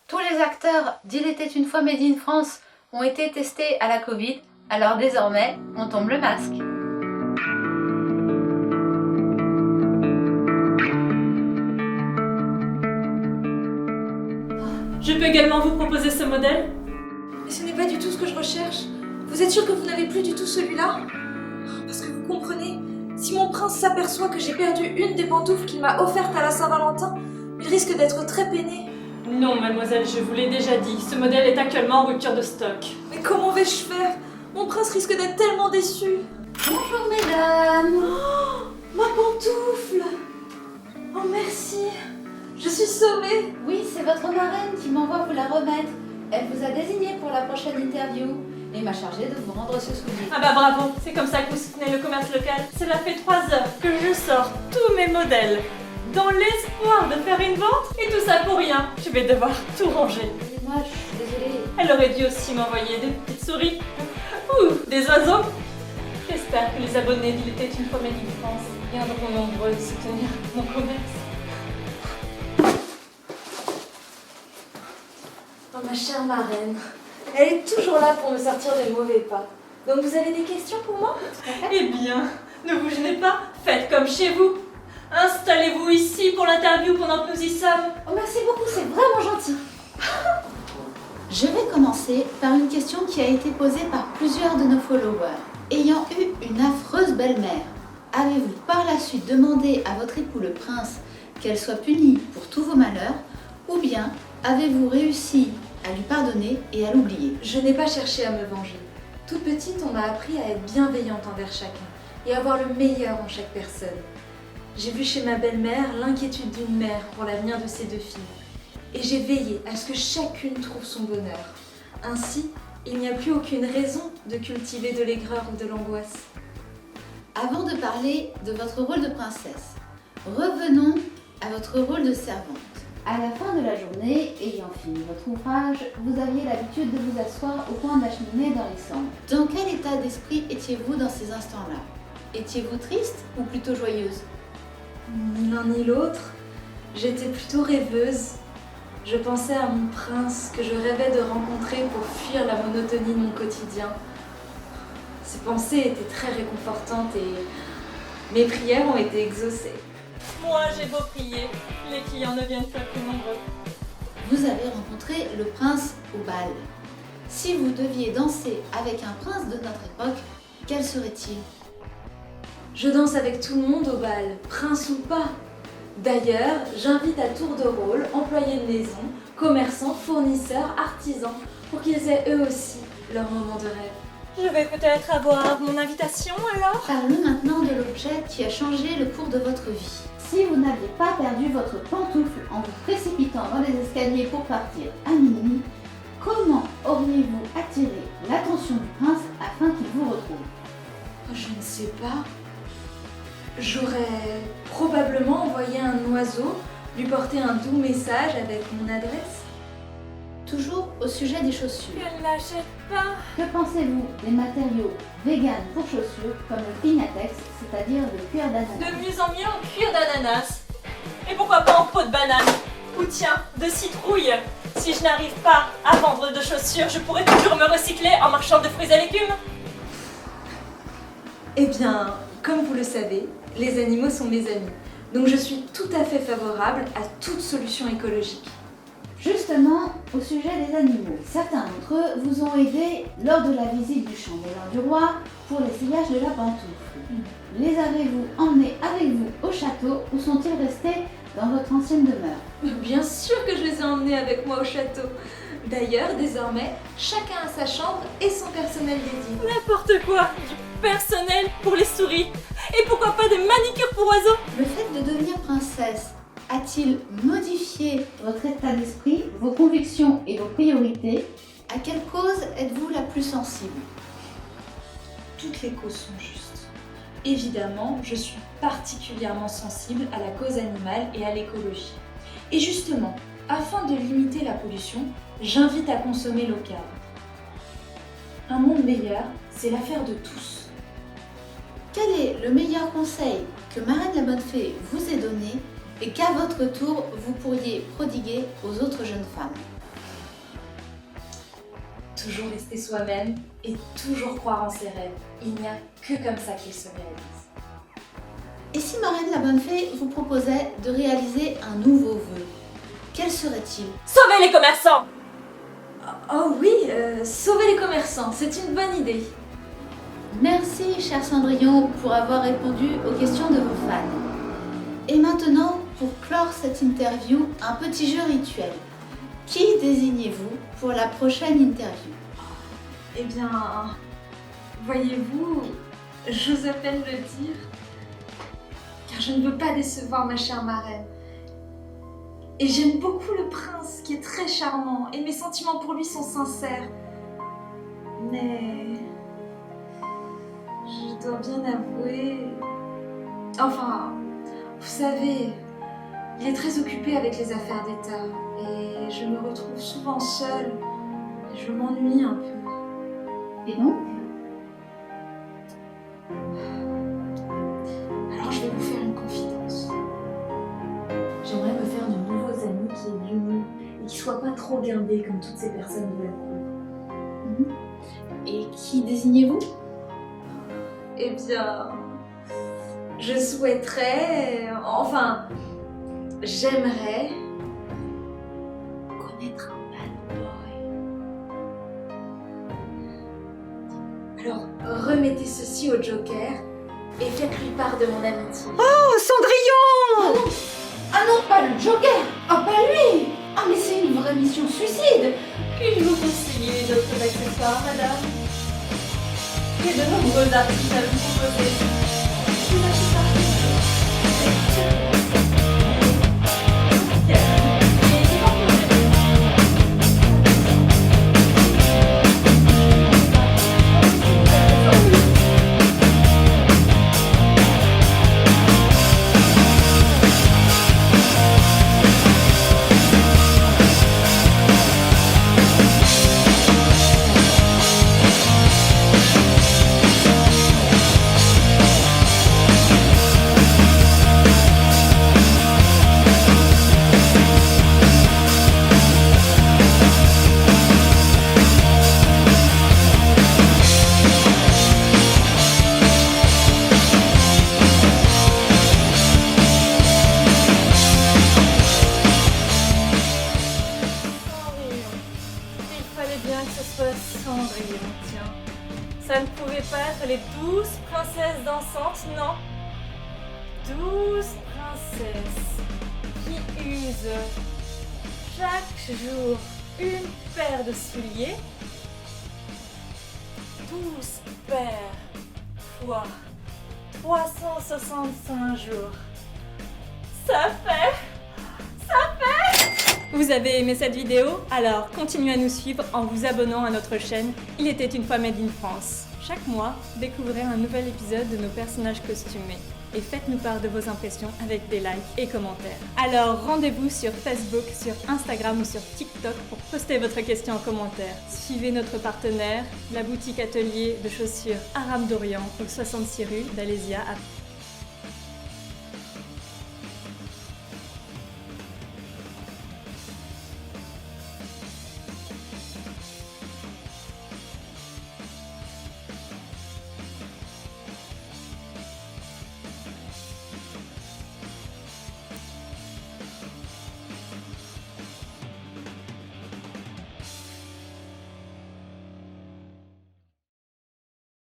Tous les acteurs d'Il était une fois Made in France ont été testés à la Covid, alors désormais, on tombe le masque. Je peux également vous proposer ce modèle? Mais ce n'est pas du tout ce que je recherche. Vous êtes sûr que vous n'avez plus du tout celui-là? Parce que vous comprenez, si mon prince s'aperçoit que j'ai perdu une des pantoufles qu'il m'a offertes à la Saint-Valentin, il risque d'être très peiné. Non, mademoiselle, je vous l'ai déjà dit. Ce modèle est actuellement en rupture de stock. Mais comment vais-je faire? Mon prince risque d'être tellement déçu. Bonjour mesdames. Oh, ma pantoufle! Oh merci! Je suis sauvée! Oui, c'est votre marraine qui m'envoie vous la remettre. Elle vous a désigné pour la prochaine interview et m'a chargé de vous rendre ce soulier. Ah bah bravo, c'est comme ça que vous soutenez le commerce local. Cela fait 3 heures que je sors tous mes modèles dans l'espoir de faire une vente et tout ça pour rien. Je vais devoir tout ranger. Moi, je suis désolée. Elle aurait dû aussi m'envoyer des petites souris ou des oiseaux. J'espère que les abonnés d'Il était une fois Made in France viendront nombreux soutenir mon commerce. Oh ma chère marraine, elle est toujours là pour me sortir des mauvais pas. Donc vous avez des questions pour moi? Eh bien, ne vous gênez pas, faites comme chez vous. Installez-vous ici pour l'interview pendant que nous y sommes. Oh merci beaucoup, c'est vraiment gentil. Je vais commencer par une question qui a été posée par plusieurs de nos followers. Ayant eu une affreuse belle-mère, avez-vous par la suite demandé à votre époux le prince qu'elle soit punie pour tous vos malheurs, ou bien avez-vous réussi à lui pardonner et à l'oublier? Je n'ai pas cherché à me venger. Toute petite, on m'a appris à être bienveillante envers chacun et à voir le meilleur en chaque personne. J'ai vu chez ma belle-mère l'inquiétude d'une mère pour l'avenir de ses 2 filles. Et j'ai veillé à ce que chacune trouve son bonheur. Ainsi, il n'y a plus aucune raison de cultiver de l'aigreur ou de l'angoisse. Avant de parler de votre rôle de princesse, revenons à votre rôle de servante. À la fin de la journée, ayant fini votre ouvrage, vous aviez l'habitude de vous asseoir au coin de la cheminée dans les cendres. Dans quel état d'esprit étiez-vous dans ces instants-là? Étiez-vous triste ou plutôt joyeuse? Ni l'un ni l'autre, j'étais plutôt rêveuse. Je pensais à mon prince que je rêvais de rencontrer pour fuir la monotonie de mon quotidien. Ces pensées étaient très réconfortantes et mes prières ont été exaucées. Moi, j'ai beau prier, les clients ne viennent pas plus nombreux. Vous avez rencontré le prince au bal. Si vous deviez danser avec un prince de notre époque, quel serait-il? Je danse avec tout le monde au bal, prince ou pas. D'ailleurs, j'invite à tour de rôle employés de maison, commerçants, fournisseurs, artisans, pour qu'ils aient eux aussi leur moment de rêve. Je vais peut-être avoir mon invitation alors? Parlons maintenant de l'objet qui a changé le cours de votre vie. Si vous n'aviez pas perdu votre pantoufle en vous précipitant dans les escaliers pour partir à minuit, comment auriez-vous attiré l'attention du prince afin qu'il vous retrouve? Je ne sais pas. J'aurais probablement envoyé un oiseau lui porter un doux message avec mon adresse. Toujours au sujet des chaussures. Elle l'achète pas. Que pensez-vous des matériaux véganes pour chaussures comme le Pinatex, c'est-à-dire le cuir d'ananas? De mieux en mieux en cuir d'ananas. Et pourquoi pas en peau de banane? Ou tiens, de citrouille. Si je n'arrive pas à vendre de chaussures, je pourrais toujours me recycler en marchand de fruits et légumes. Eh bien, comme vous le savez, les animaux sont mes amis. Donc je suis tout à fait favorable à toute solution écologique. Justement, au sujet des animaux, certains d'entre eux vous ont aidé lors de la visite du chambellan du roi pour l'essayage de la pantoufle. Les avez-vous emmenés avec vous au château ou sont-ils restés dans votre ancienne demeure? Bien sûr que je les ai emmenés avec moi au château. D'ailleurs, désormais, chacun a sa chambre et son personnel dédié. N'importe quoi. Du personnel pour les souris. Et pourquoi pas des manicures pour oiseaux? Le fait de devenir princesse a-t-il modifié votre état d'esprit, vos convictions et vos priorités? À quelle cause êtes-vous la plus sensible? Toutes les causes sont justes. Évidemment, je suis particulièrement sensible à la cause animale et à l'écologie. Et justement, afin de limiter la pollution, j'invite à consommer local. Un monde meilleur, c'est l'affaire de tous. Quel est le meilleur conseil que Marraine la Bonne Fée vous ait donné et qu'à votre tour vous pourriez prodiguer aux autres jeunes femmes? toujours rester soi-même et toujours croire en ses rêves. Il n'y a que comme ça qu'ils se réalisent. Et si Marraine la Bonne Fée vous proposait de réaliser un nouveau vœu, quel serait-il? Sauver les commerçants! Oh oui, sauver les commerçants, c'est une bonne idée. Merci, cher Cendrillon, pour avoir répondu aux questions de vos fans. Et maintenant, pour clore cette interview, un petit jeu rituel. Qui désignez-vous pour la prochaine interview? Eh bien, voyez-vous, j'ose à peine le dire, car je ne veux pas décevoir ma chère marraine. Et j'aime beaucoup le prince, qui est très charmant, et mes sentiments pour lui sont sincères. Mais je dois bien avouer... Enfin, vous savez, il est très occupé avec les affaires d'État, et je me retrouve souvent seule, et je m'ennuie un peu. Et donc? Alors je vais vous faire une confidence. J'aimerais me faire de nouveaux amis qui aient de l'humour et qui soient pas trop guindés comme toutes ces personnes de la cour. Et qui désignez-vous? Eh bien, je souhaiterais, enfin, j'aimerais connaître un bad boy. Alors, remettez ceci au Joker et faites-lui part de mon amitié. Oh, Cendrillon! Ah non, pas le Joker! Ah, pas lui! Ah, mais c'est une vraie mission suicide! Puis-je vous conseiller d'autres accessoires, madame? J'ai de nombreux articles à vous proposer. Vous n'achetez pas. Cendrillon, tiens. Ça ne pouvait pas être les 12 princesses dansantes, non? 12 princesses qui usent chaque jour une paire de souliers. 12 paires fois 365 jours. Ça fait... Vous avez aimé cette vidéo? Alors continuez à nous suivre en vous abonnant à notre chaîne Il était une fois Made in France. Chaque mois, découvrez un nouvel épisode de nos personnages costumés et faites-nous part de vos impressions avec des likes et commentaires. Alors rendez-vous sur Facebook, sur Instagram ou sur TikTok pour poster votre question en commentaire. Suivez notre partenaire, la boutique atelier de chaussures Aram d'Orient au 66 rue d'Alésia à